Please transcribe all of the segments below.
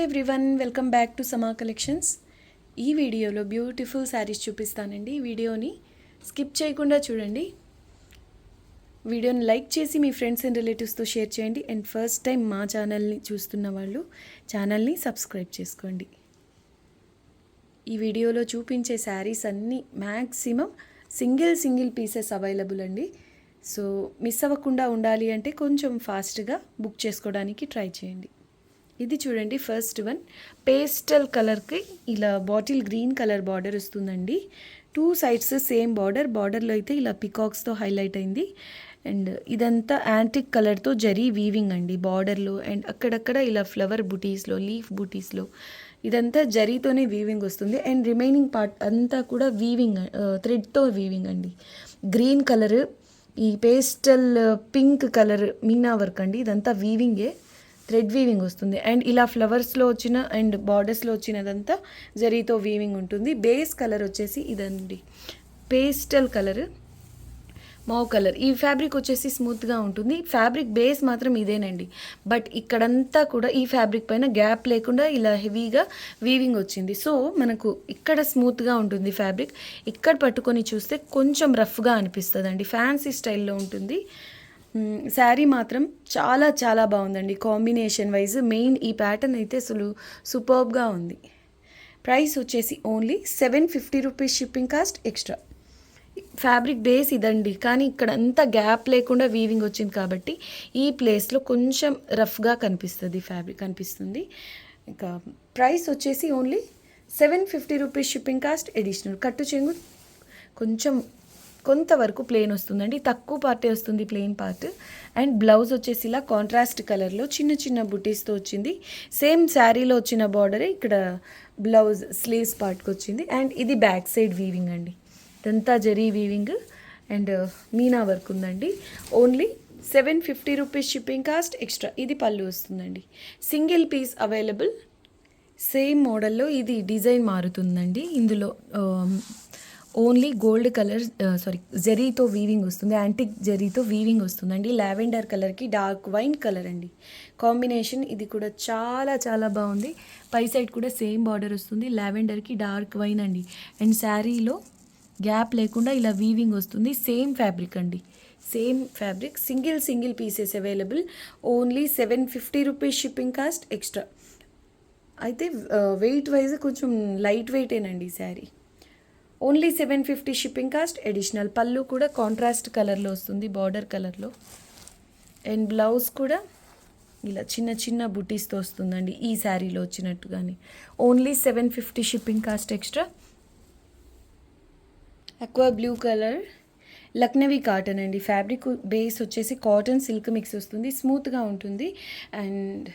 Everyone, welcome back to సమా collections. ఈ వీడియోలో బ్యూటిఫుల్ శారీస్ చూపిస్తానండి. ఈ వీడియోని స్కిప్ చేయకుండా చూడండి. వీడియోని లైక్ చేసి మీ ఫ్రెండ్స్ అండ్ రిలేటివ్స్తో షేర్ చేయండి. అండ్ ఫస్ట్ టైం మా ఛానల్ని చూస్తున్న వాళ్ళు ఛానల్ని సబ్స్క్రైబ్ చేసుకోండి. ఈ వీడియోలో చూపించే శారీస్ అన్నీ మ్యాక్సిమం సింగిల్ పీసెస్ అవైలబుల్ అండి. సో మిస్ అవ్వకుండా ఉండాలి అంటే కొంచెం ఫాస్ట్గా బుక్ చేసుకోవడానికి ట్రై చేయండి. ఇది చూడండి, ఫస్ట్ వన్ పేస్టల్ కలర్కి ఇలా బాటిల్ గ్రీన్ కలర్ బార్డర్ వస్తుందండి. 2 సైడ్స్ సేమ్ బార్డర్లో అయితే ఇలా పికాక్స్తో హైలైట్ అయింది. అండ్ ఇదంతా యాంటిక్ కలర్తో జరీ వీవింగ్ అండి బార్డర్లో. అండ్ అక్కడక్కడ ఇలా ఫ్లవర్ బుటీస్లో, లీఫ్ బుటీస్లో ఇదంతా జరీతోనే వీవింగ్ వస్తుంది. అండ్ రిమైనింగ్ పార్ట్ అంతా కూడా వీవింగ్, థ్రెడ్తో వీవింగ్ అండి. గ్రీన్ కలర్, ఈ pastel pink colour Meena work అండి. ఇదంతా వీవింగే, థ్రెడ్ వీవింగ్ వస్తుంది. అండ్ ఇలా ఫ్లవర్స్లో వచ్చిన అండ్ బార్డర్స్లో వచ్చినదంతా జరీతో వీవింగ్ ఉంటుంది. బేస్ కలర్ వచ్చేసి ఇదండి, పేస్టల్ కలర్, మావ్ కలర్. ఈ ఫ్యాబ్రిక్ వచ్చేసి స్మూత్గా ఉంటుంది. ఫ్యాబ్రిక్ బేస్ మాత్రం ఇదేనండి. బట్ ఇక్కడంతా కూడా ఈ ఫ్యాబ్రిక్ పైన గ్యాప్ లేకుండా ఇలా హెవీగా వీవింగ్ వచ్చింది. సో మనకు ఇక్కడ స్మూత్గా ఉంటుంది ఫ్యాబ్రిక్. ఇక్కడ పట్టుకొని చూస్తే కొంచెం రఫ్గా అనిపిస్తుంది అండి. ఫ్యాన్సీ స్టైల్లో ఉంటుంది. శారీ మాత్రం చాలా బాగుందండి. కాంబినేషన్ వైజ్ మెయిన్ ఈ ప్యాటర్న్ అయితే అసలు సూపర్బ్గా ఉంది. ప్రైస్ వచ్చేసి only 750 rupees, shipping cost extra. Fabric base ఇదండి, కానీ ఇక్కడ అంతా గ్యాప్ లేకుండా వీవింగ్ వచ్చింది కాబట్టి ఈ ప్లేస్లో కొంచెం రఫ్గా కనిపిస్తుంది, ఫ్యాబ్రిక్ కనిపిస్తుంది. ఇంకా ప్రైస్ వచ్చేసి only 750 rupees, shipping cost additional. కట్టు చెంగు కొంతవరకు ప్లెయిన్ వస్తుందండి, తక్కువ పార్టే వస్తుంది ప్లెయిన్ పార్ట్. అండ్ బ్లౌజ్ వచ్చేసి ఇలా కాంట్రాస్ట్ కలర్లో చిన్న బుటీస్తో వచ్చింది. సేమ్ శారీలో వచ్చిన బార్డరే ఇక్కడ బ్లౌజ్ స్లీవ్స్ పార్ట్కి వచ్చింది. అండ్ ఇది బ్యాక్ సైడ్ వీవింగ్ అండి, ఇదంతా zari weaving and meena work ఉందండి. Only 750 rupees, shipping cost extra. ఇది పళ్ళు వస్తుందండి. Single piece available. సేమ్ మోడల్లో ఇది డిజైన్ మారుతుందండి. ఇందులో ఓన్లీ గోల్డ్ కలర్, జరీతో వీవింగ్ వస్తుంది, యాంటిక్ జరీతో వీవింగ్ వస్తుందండి. లావెండర్ కలర్కి డార్క్ వైన్ కలర్ అండి కాంబినేషన్. ఇది కూడా చాలా బాగుంది. పై సైడ్ కూడా సేమ్ బార్డర్ వస్తుంది, లావెండర్కి డార్క్ వైన్ అండి. అండ్ శారీలో గ్యాప్ లేకుండా ఇలా వీవింగ్ వస్తుంది. సేమ్ ఫ్యాబ్రిక్ అండి, same fabric. Single pieces available. Only 750 rupees, shipping cost extra. అయితే వెయిట్ వైజ్ కొంచెం లైట్ వెయిటేనండి ఈ sari. Only 750, shipping cost additional. పళ్ళు కూడా కాంట్రాస్ట్ కలర్లో వస్తుంది, బార్డర్ కలర్లో. అండ్ బ్లౌజ్ కూడా ఇలా చిన్న బుటీస్తో వస్తుందండి ఈ శారీలో వచ్చినట్టుగానే. Only 750, shipping cost extra. Aqua blue colour, Lucknowi cotton అండి. ఫ్యాబ్రిక్ బేస్ వచ్చేసి కాటన్ సిల్క్ మిక్స్ వస్తుంది, స్మూత్గా ఉంటుంది. అండ్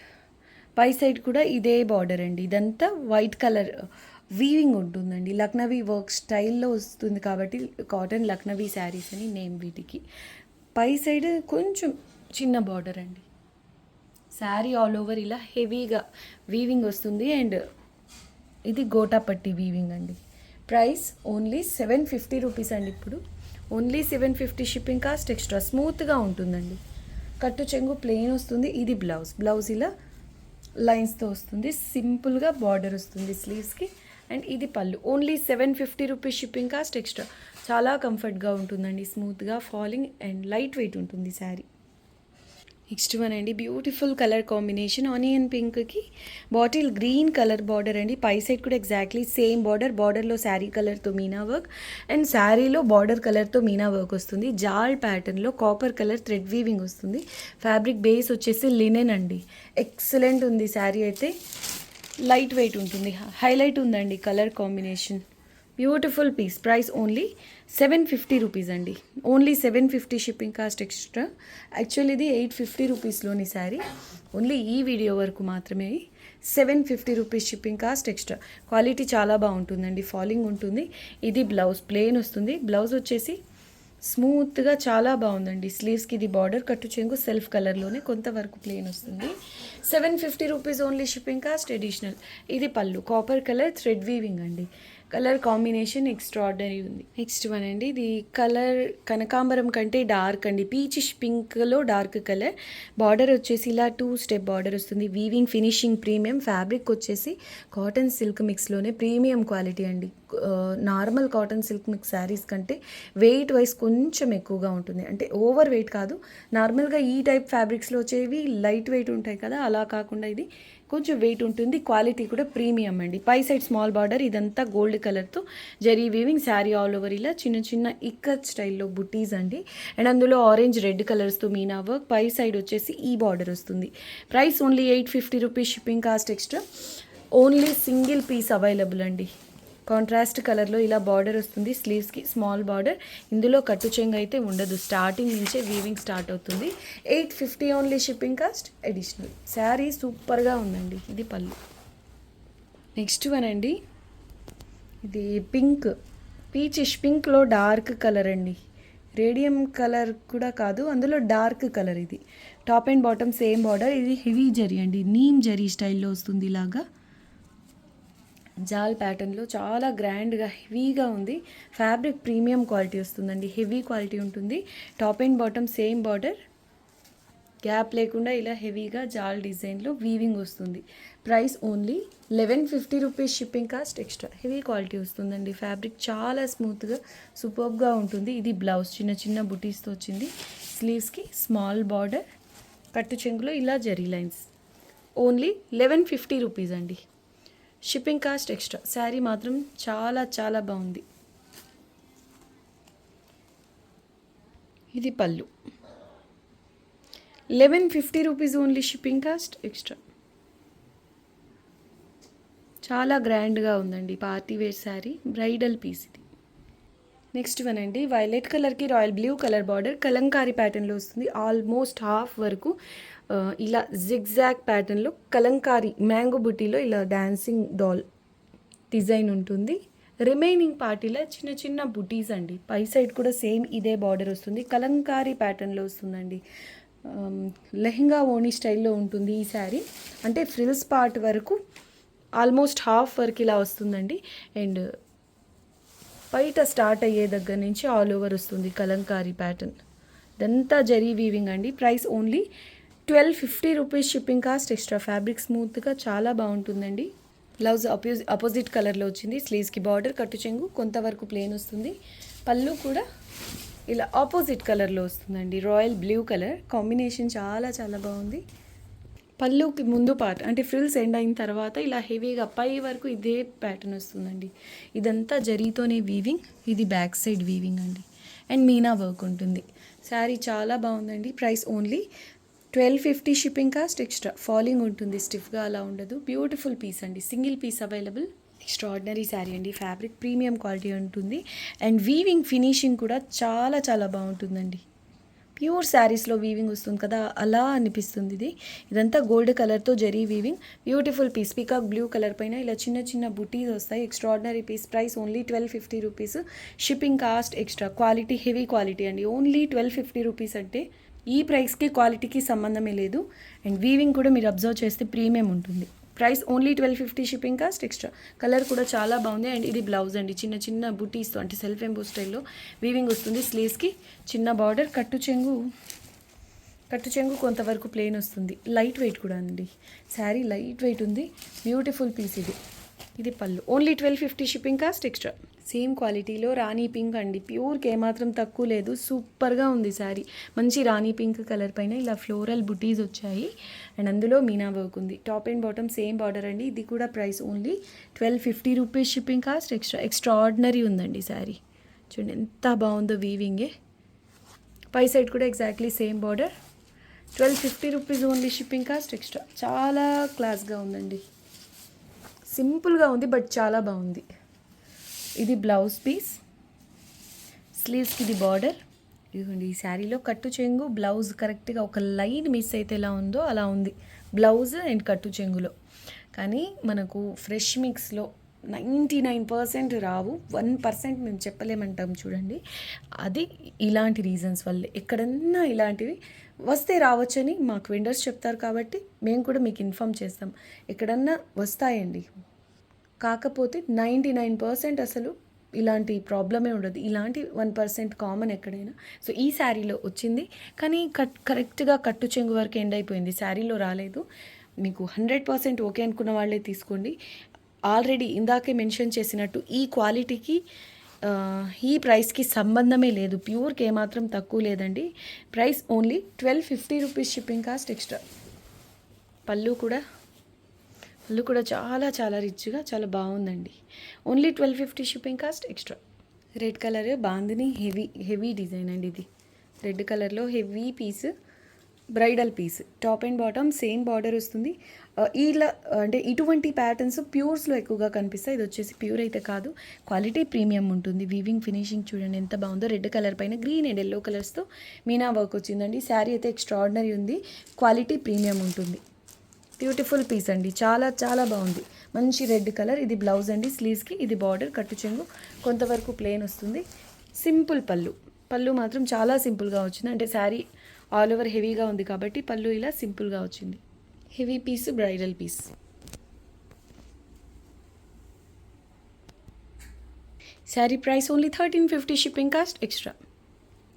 పై సైడ్ కూడా ఇదే బార్డర్ అండి. ఇదంతా వైట్ కలర్ వీవింగ్ ఉంటుందండి. లక్నవీ వర్క్ స్టైల్లో వస్తుంది కాబట్టి కాటన్ లక్నవీ శారీస్ అని నేమ్ వీటికి. పై సైడ్ కొంచెం చిన్న బార్డర్ అండి. శారీ ఆల్ ఓవర్ ఇలా హెవీగా వీవింగ్ వస్తుంది. అండ్ ఇది గోటాపట్టి వీవింగ్ అండి. ప్రైస్ ఓన్లీ 750 రూపీస్ అండి. ఇప్పుడు ఓన్లీ 750, షిప్పింగ్ కాస్ట్ ఎక్స్ట్రా. స్మూత్గా ఉంటుందండి. కట్టు చెంగు ప్లెయిన్ వస్తుంది. ఇది బ్లౌజ్ ఇలా లైన్స్తో వస్తుంది. సింపుల్గా బార్డర్ వస్తుంది స్లీవ్స్కి. అండ్ ఇది పళ్ళు. Only 750 rupees, shipping cost extra. చాలా కంఫర్ట్గా ఉంటుందండి, స్మూత్గా ఫాలింగ్ అండ్ లైట్ వెయిట్ ఉంటుంది శారీ. నెక్స్ట్ వన్ అండి, బ్యూటిఫుల్ కలర్ కాంబినేషన్. ఆనియన్ పింక్కి బాటిల్ గ్రీన్ కలర్ బార్డర్ అండి. పై సైడ్ కూడా ఎగ్జాక్ట్లీ సేమ్ బార్డర్లో శారీ కలర్తో మీనా వర్క్ అండ్ శారీలో బార్డర్ కలర్తో మీనా వర్క్ వస్తుంది. జాల్ ప్యాటర్న్లో కాపర్ కలర్ థ్రెడ్ వీవింగ్ వస్తుంది. ఫ్యాబ్రిక్ బేస్ వచ్చేసి లినెన్ అండి. ఎక్సలెంట్ ఉంది శారీ అయితే, లైట్ వెయిట్ ఉంటుంది, హైలైట్ ఉందండి colour combination. Beautiful piece. Price only 750 rupees అండి. Only 750, shipping cost extra. Actually ఇది 850 రూపీస్లోని శారీ. ఓన్లీ ఈ వీడియో వరకు మాత్రమే 750 rupees, shipping cost extra. Quality చాలా బాగుంటుందండి, ఫాలింగ్ ఉంటుంది. ఇది బ్లౌజ్ ప్లెయిన్ వస్తుంది. బ్లౌజ్ వచ్చేసి స్మూత్గా చాలా బాగుందండి. స్లీవ్స్కి ఇది బార్డర్, కట్టు చెంగు సెల్ఫ్ కలర్లోనే కొంతవరకు ప్లెయిన్ వస్తుంది. 750 rupees only, shipping cost additional. ఇది పళ్ళు కాపర్ కలర్ థ్రెడ్ వీవింగ్ అండి. కలర్ కాంబినేషన్ ఎక్స్ట్రాడినరీ ఉంది. నెక్స్ట్ వన్ అండి, ఇది కలర్ కనకాంబరం కంటే డార్క్ అండి, పీచిష్ పింక్లో డార్క్ కలర్. బార్డర్ వచ్చేసి ఇలా 2 స్టెప్ బార్డర్ వస్తుంది. Weaving finishing premium. ఫ్యాబ్రిక్ వచ్చేసి కాటన్ సిల్క్ మిక్స్లోనే ప్రీమియం క్వాలిటీ అండి. Normal cotton silk mix saris కంటే వెయిట్ వైజ్ కొంచెం ఎక్కువగా ఉంటుంది. అంటే ఓవర్ వెయిట్ కాదు, నార్మల్గా ఈ టైప్ ఫ్యాబ్రిక్స్లో వచ్చేవి లైట్ వెయిట్ ఉంటాయి కదా, అలా కాకుండా ఇది కొంచెం వెయిట్ ఉంటుంది. క్వాలిటీ కూడా ప్రీమియం అండి. పై సైడ్ స్మాల్ బార్డర్, ఇదంతా గోల్డ్ కలర్తో జరీ వీవింగ్. శారీ ఆల్ ఓవర్ ఇలా చిన్న చిన్న ఇక్కత్ స్టైల్లో బుటీస్ అండి. అండ్ అందులో ఆరెంజ్ రెడ్ కలర్స్తో మీనా వర్క్. పై సైడ్ వచ్చేసి ఈ బార్డర్ వస్తుంది. Price only 850 rupees, shipping cost extra. Only single piece available అండి. కాంట్రాస్ట్ కలర్లో ఇలా బార్డర్ వస్తుంది. స్లీవ్స్కి స్మాల్ బార్డర్. ఇందులో కట్టు చెంగు అయితే ఉండదు, స్టార్టింగ్ నుంచే వీవింగ్ స్టార్ట్ అవుతుంది. 850 only, shipping cost additional. Sari సూపర్గా ఉందండి. ఇది పళ్ళు. నెక్స్ట్ వన్ అండి, ఇది పింక్, పీచిష్ పింక్లో డార్క్ కలర్ అండి. రేడియం కలర్ కూడా కాదు, అందులో డార్క్ కలర్. ఇది top and bottom same border. ఇది హెవీ జరీ అండి, నీమ్ జరీ స్టైల్లో వస్తుంది. ఇలాగా జాల్ ప్యాటర్న్లో చాలా గ్రాండ్గా హెవీగా ఉంది. ఫ్యాబ్రిక్ ప్రీమియం క్వాలిటీ వస్తుందండి, హెవీ క్వాలిటీ ఉంటుంది. Top and bottom same border, gap లేకుండా ఇలా హెవీగా జాల్ డిజైన్లో వీవింగ్ వస్తుంది. Price only 1150 rupees, shipping cost extra. Heavy quality వస్తుందండి. ఫ్యాబ్రిక్ చాలా స్మూత్గా సూపర్గా ఉంటుంది. ఇది బ్లౌజ్ చిన్న చిన్న బుటీస్తో వచ్చింది. స్లీవ్స్కి స్మాల్ బార్డర్, కట్టు చెంగులో ఇలా జరీ లైన్స్. ఓన్లీ 1150 రూపీస్ అండి, షిప్పింగ్ కాస్ట్ ఎక్స్ట్రా. శారీ మాత్రం చాలా చాలా బాగుంది. ఇది పళ్ళు. 1150 rupees only, shipping cost extra. చాలా గ్రాండ్గా ఉందండి, party wear sari, bridal piece ఇది. నెక్స్ట్ వన్ అండి, వైలెట్ కలర్కి royal blue colour border, Kalamkari ప్యాటర్న్లో వస్తుంది. ఆల్మోస్ట్ హాఫ్ వరకు ఇలా జిగ్జాగ్ ప్యాటర్న్లో కలంకారీ మ్యాంగో బుటీలో ఇలా డాన్సింగ్ డాల్ డిజైన్ ఉంటుంది. రిమైనింగ్ పార్టీలో చిన్న చిన్న బుటీస్ అండి. పై సైడ్ కూడా సేమ్ ఇదే బార్డర్ వస్తుంది. కలంకారీ ప్యాటర్న్లో వస్తుందండి. లెహంగా ఓణి స్టైల్లో ఉంటుంది ఈ శారీ. అంటే ఫ్రిల్స్ పార్ట్ వరకు ఆల్మోస్ట్ హాఫ్ వరకు ఇలా వస్తుందండి. అండ్ బయట స్టార్ట్ అయ్యే దగ్గర నుంచి ఆల్ ఓవర్ వస్తుంది కలంకారీ ప్యాటర్న్. ఇదంతా జరీ వీవింగ్ అండి. Price only 1250 rupees, shipping cost extra. Fabric స్మూత్గా చాలా బాగుంటుందండి. బ్లౌజ్ అపోజిట్ కలర్లో వచ్చింది. స్లీవ్స్కి బార్డర్, కట్టు చెంగు కొంతవరకు ప్లేన్ వస్తుంది. పళ్ళు కూడా ఇలా ఆపోజిట్ కలర్లో వస్తుందండి, రాయల్ బ్లూ కలర్ కాంబినేషన్ చాలా చాలా బాగుంది. పళ్ళుకి ముందు పార్ట్ అంటే ఫ్రిల్స్ ఎండ్ అయిన తర్వాత ఇలా హెవీగా పై వరకు ఇదే ప్యాటర్న్ వస్తుందండి. ఇదంతా జరీతోనే వీవింగ్. ఇది బ్యాక్ సైడ్ వీవింగ్ అండి. అండ్ మీనా వర్క్ ఉంటుంది. శారీ చాలా బాగుందండి. Price only 1250, shipping cost extra. Falling ఉంటుంది, స్టిఫ్గా అలా ఉండదు. బ్యూటిఫుల్ పీస్ అండి, single piece available. Extraordinary sari అండి. ఫ్యాబ్రిక్ ప్రీమియం క్వాలిటీ ఉంటుంది. అండ్ వీవింగ్ ఫినిషింగ్ కూడా చాలా చాలా బాగుంటుందండి. ప్యూర్ శారీస్లో వీవింగ్ వస్తుంది కదా, అలా అనిపిస్తుంది ఇది. ఇదంతా గోల్డ్ కలర్తో జరీ weaving. Beautiful piece. Peacock blue colour పైన ఇలా చిన్న చిన్న బుటీస్ వస్తాయి. Extraordinary piece. Price only 1250 rupees, shipping cost extra. Quality heavy quality అండి. ఓన్లీ 1250 రూపీస్ అంటే ఈ ప్రైస్కి క్వాలిటీకి సంబంధమే లేదు. అండ్ వీవింగ్ కూడా మీరు అబ్జర్వ్ చేస్తే ప్రీమియం ఉంటుంది. Price only 1250, shipping cost extra. Colour కూడా చాలా బాగుంది. అండ్ ఇది బ్లౌజ్ అండి, చిన్న చిన్న బుటీస్తో అంటే సెల్ఫ్ ఎంబో స్టైల్లో వీవింగ్ వస్తుంది. స్లీవ్స్కి చిన్న బార్డర్, కట్టు చెంగు కొంతవరకు ప్లెయిన్ వస్తుంది. లైట్ వెయిట్ కూడా అండి, శారీ లైట్ వెయిట్ ఉంది. బ్యూటిఫుల్ పీస్ ఇది. ఇది పళ్ళు. Only 1250, shipping cost extra. Same క్వాలిటీలో రాణి పింక్ అండి. ప్యూర్కి ఏమాత్రం తక్కువ లేదు. సూపర్గా ఉంది శారీ. మంచి రాణి పింక్ కలర్ పైన ఇలా ఫ్లోరల్ బుటీస్ వచ్చాయి. అండ్ అందులో మీనా వర్క్ ఉంది. Top and bottom same border అండి. ఇది కూడా price only 1250 rupees, shipping cost extra. Extraordinary ఉందండి శారీ. చూడండి ఎంత బాగుందో వీవింగే. పై సైడ్ కూడా exactly same border. 1250 rupees only, shipping cost extra. చాలా క్లాస్గా ఉందండి. సింపుల్గా ఉంది బట్ చాలా బాగుంది. ఇది బ్లౌజ్ పీస్. స్లీవ్స్కి ఇది బార్డర్. ఇదిగోండి ఈ శారీలో కట్టు చెంగు బ్లౌజ్ కరెక్ట్గా ఒక లైన్ మిస్ అయితే ఎలా ఉందో అలా ఉంది బ్లౌజ్ అండ్ కట్టు చెంగులో. కానీ మనకు ఫ్రెష్ మిక్స్లో 99% రావు, 1% మేము చెప్పలేమంటాం చూడండి. అది ఇలాంటి రీజన్స్ వల్లే. ఎక్కడన్నా ఇలాంటివి వస్తే రావచ్చని మాకు వెండర్స్ చెప్తారు కాబట్టి మేము కూడా మీకు ఇన్ఫామ్ చేస్తాం. ఎక్కడన్నా వస్తాయండి, కాకపోతే 99% అసలు ఇలాంటి ప్రాబ్లమే ఉండదు. ఇలాంటి 1% కామన్ ఎక్కడైనా. సో ఈ శారీలో వచ్చింది, కానీ కరెక్ట్గా కట్టు చెంగు వరకు ఎండ్ అయిపోయింది, శారీలో రాలేదు. మీకు 100% ఓకే అనుకున్న వాళ్ళే తీసుకోండి. ఆల్రెడీ ఇందాకే మెన్షన్ చేసినట్టు ఈ క్వాలిటీకి ఈ ప్రైస్కి సంబంధమే లేదు. ప్యూర్కి ఏమాత్రం తక్కువ లేదండి. Price only 1250 rupees, shipping cost extra. పళ్ళు కూడా చాలా చాలా రిచ్గా చాలా బాగుందండి. Only 1250 shipping cost extra. Red colour bandhani heavy design అండి. ఇది రెడ్ కలర్లో heavy piece, bridal piece, top and bottom same border వస్తుంది. ఇలా అంటే ఇటువంటి ప్యాటర్న్స్ ప్యూర్స్లో ఎక్కువగా కనిపిస్తాయి. ఇది వచ్చేసి ప్యూర్ అయితే కాదు, క్వాలిటీ ప్రీమియం ఉంటుంది. వీవింగ్ ఫినిషింగ్ చూడండి ఎంత బాగుందో. రెడ్ కలర్ పైన గ్రీన్ అండ్ ఎల్లో కలర్స్తో మీనా వర్క్ వచ్చిందండి. శారీ అయితే ఎక్స్ట్రాడినరీ ఉంది, క్వాలిటీ ప్రీమియం ఉంటుంది. బ్యూటిఫుల్ పీస్ అండి, చాలా చాలా బాగుంది. మంచి రెడ్ కలర్. ఇది బ్లౌజ్ అండి, స్లీవ్స్కి ఇది బార్డర్, కట్టు చెంగు కొంతవరకు ప్లెయిన్ వస్తుంది. సింపుల్ పళ్ళు మాత్రం చాలా సింపుల్గా వచ్చింది. అంటే శారీ ఆల్ ఓవర్ హెవీగా ఉంది కాబట్టి పళ్ళు ఇలా సింపుల్గా వచ్చింది. Heavy piece, bridal piece. Sari price only 1350, shipping cost extra.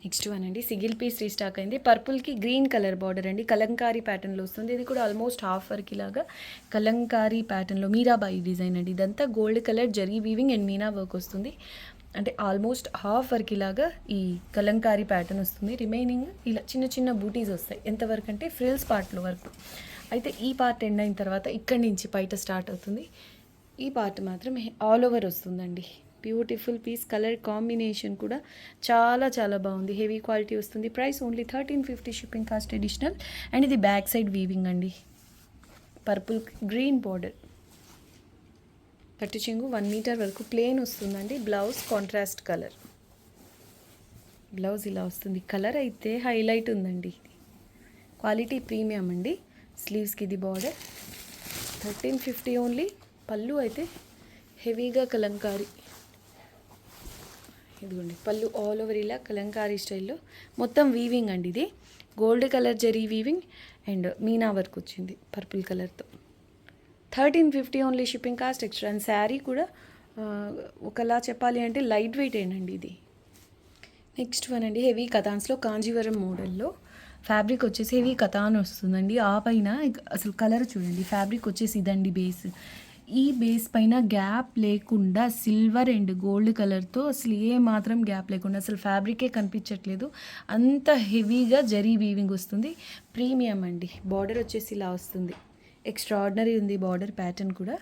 Next one అండి, సిగిల్ పీస్ రీస్టాక్ అయింది. పర్పుల్కి గ్రీన్ కలర్ బార్డర్ అండి, కలంకారీ ప్యాటర్న్లో వస్తుంది. ఇది కూడా ఆల్మోస్ట్ హాఫ్ వర్క్ లాగా కలంకారీ ప్యాటర్న్లో మీరాబాయి డిజైన్ అండి. ఇదంతా gold colour zari weaving and meena work వస్తుంది. అంటే ఆల్మోస్ట్ హాఫ్ వర్క్ ఇలాగా ఈ కలంకారీ ప్యాటర్న్ వస్తుంది. రిమైనింగ్ ఇలా చిన్న చిన్న బూటీస్ వస్తాయి. ఎంతవరకు అంటే ఫ్రిల్స్ పార్ట్లో వరకు. అయితే ఈ పార్ట్ ఎండ్ అయిన తర్వాత ఇక్కడి నుంచి బయట స్టార్ట్ అవుతుంది. ఈ పార్ట్ మాత్రం ఆల్ ఓవర్ వస్తుందండి. బ్యూటిఫుల్ పీస్, కలర్ కాంబినేషన్ కూడా చాలా చాలా బాగుంది. హెవీ క్వాలిటీ వస్తుంది. Price only 1350, shipping cost additional. And ఇది బ్యాక్ సైడ్ వీవింగ్ అండి. పర్పుల్ గ్రీన్ బార్డర్, కట్టు చెంగు 1 మీటర్ వరకు ప్లెయిన్ వస్తుందండి. బ్లౌజ్ కాంట్రాస్ట్ కలర్, బ్లౌజ్ ఇలా వస్తుంది. కలర్ అయితే హైలైట్ ఉందండి. క్వాలిటీ ప్రీమియం అండి. స్లీవ్స్కి ఇది బార్డర్ 1350 ఓన్లీ. పళ్ళు అయితే హెవీగా కలంకారీ, ఇదిగోండి పళ్ళు ఆల్ ఓవర్ ఇలా కలంకారీ స్టైల్లో మొత్తం వీవింగ్ అండి. ఇది gold colour zari weaving and meena work వచ్చింది పర్పుల్ కలర్తో. 1350 only, shipping cost extra. And sari కూడా ఒకలా చెప్పాలి అంటే లైట్ వెయిట్ ఏనండి ఇది. నెక్స్ట్ వన్ అండి, హెవీ కథాన్స్లో కాంజీవరం మోడల్లో ఫ్యాబ్రిక్ వచ్చేసి హెవీ కథాన్ వస్తుందండి. ఆ పైన అసలు కలర్ చూడండి, ఫ్యాబ్రిక్ వచ్చేసి ఇదండి బేస్. ఈ బేస్ పైన గ్యాప్ లేకుండా సిల్వర్ అండ్ గోల్డ్ కలర్తో అసలు ఏ మాత్రం గ్యాప్ లేకుండా అసలు ఫ్యాబ్రికే కనిపించట్లేదు, అంత హెవీగా జరీ వీవింగ్ వస్తుంది. ప్రీమియం అండి. బార్డర్ వచ్చేసి ఇలా వస్తుంది, ఎక్స్ట్రాడినరీ ఉంది బార్డర్ ప్యాటర్న్ కూడా.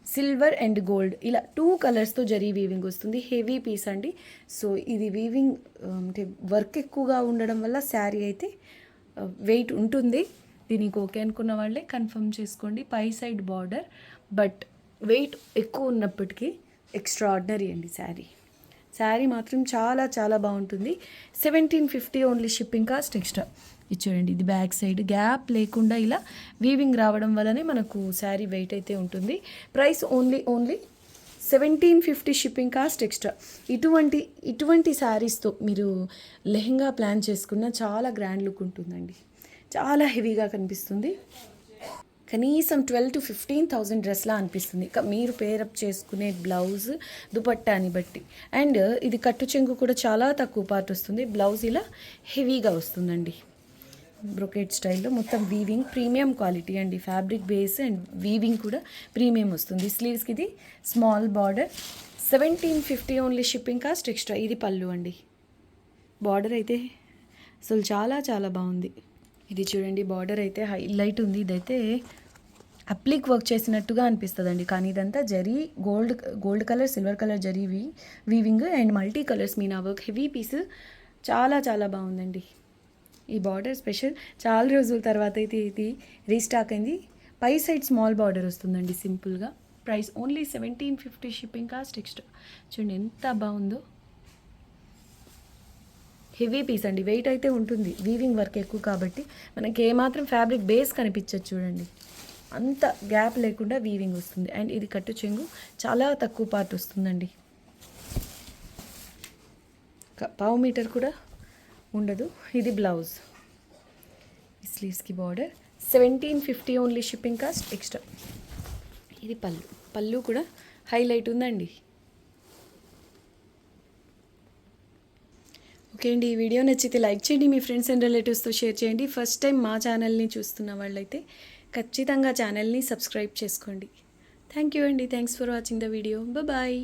సిల్వర్ అండ్ గోల్డ్ ఇలా 2 కలర్స్తో జరీ వీవింగ్ వస్తుంది. హెవీ పీస్ అండి. సో ఇది వీవింగ్ అంటే వర్క్ ఎక్కువగా ఉండడం వల్ల శారీ అయితే వెయిట్ ఉంటుంది. దీనికి ఓకే అనుకున్న వాళ్ళే కన్ఫర్మ్ చేసుకోండి. పై సైడ్ బార్డర్, బట్ వెయిట్ ఎక్కువ ఉన్నప్పటికీ ఎక్స్ట్రాడినరీ అండి శారీ మాత్రం చాలా చాలా బాగుంటుంది. 1750 ఓన్లీ, షిప్పింగ్ కాస్ట్ ఎక్స్ట్రా. ఇది చూడండి, ఇది బ్యాక్ సైడ్ గ్యాప్ లేకుండా ఇలా వీవింగ్ రావడం వల్లనే మనకు శారీ వెయిట్ అయితే ఉంటుంది. Price only 1750, shipping cost extra. ఇటువంటి శారీస్తో మీరు లెహెంగా ప్లాన్ చేసుకున్న చాలా గ్రాండ్ లుక్ ఉంటుందండి. చాలా హెవీగా కనిపిస్తుంది. కనీసం 12,000 to 15,000 డ్రెస్లా అనిపిస్తుంది మీరు పేరప్ చేసుకునే బ్లౌజ్ దుపట్టాని బట్టి. అండ్ ఇది కట్టు చెంగు కూడా చాలా తక్కువ పార్ట్ వస్తుంది. బ్లౌజ్ ఇలా హెవీగా వస్తుందండి, బ్రొకెట్ స్టైల్లో మొత్తం వీవింగ్ ప్రీమియం క్వాలిటీ అండి. ఫ్యాబ్రిక్ బేస్ అండ్ వీవింగ్ కూడా ప్రీమియం వస్తుంది. స్లీవ్స్కి ఇది small border. 1750 only, shipping cost extra. ఇది పళ్ళు అండి. బార్డర్ అయితే అసలు చాలా చాలా బాగుంది. ఇది చూడండి, బార్డర్ అయితే హైలైట్ ఉంది. ఇదైతే అప్లిక్ వర్క్ చేసినట్టుగా అనిపిస్తుందండి, కానీ ఇదంతా zari gold colour, silver colour zari weaving and multi colours meena work. Heavy piece చాలా చాలా బాగుందండి. ఈ బార్డర్ స్పెషల్, చాలా రోజుల తర్వాత అయితే ఇది రీస్టాక్ అయింది. పై సైడ్ స్మాల్ బార్డర్ వస్తుందండి సింపుల్గా. Price only 1750, shipping cost extra. చూడండి ఎంత బాగుందో. హెవీ పీస్ అండి, వెయిట్ అయితే ఉంటుంది. వీవింగ్ వర్క్ ఎక్కువ కాబట్టి మనకి ఏమాత్రం ఫ్యాబ్రిక్ బేస్ కనిపించదు. చూడండి అంత గ్యాప్ లేకుండా వీవింగ్ వస్తుంది. అండ్ ఇది కట్టు చెంగు చాలా తక్కువ పార్ట్ వస్తుందండి, 1/2 మీటర్ కూడా ఉండదు. ఇది బ్లౌజ్, స్లీవ్స్కి border. 1750 only, shipping cost extra. ఇది పళ్ళు కూడా హైలైట్ ఉందండి. ఓకే అండి, ఈ వీడియో నచ్చితే లైక్ చేయండి, మీ ఫ్రెండ్స్ అండ్ రిలేటివ్స్తో షేర్ చేయండి. ఫస్ట్ టైం మా ఛానల్ని చూస్తున్న వాళ్ళైతే ఖచ్చితంగా ఛానల్ని సబ్స్క్రైబ్ చేసుకోండి. థ్యాంక్ యూ అండి. Thanks for watching the video. Bye.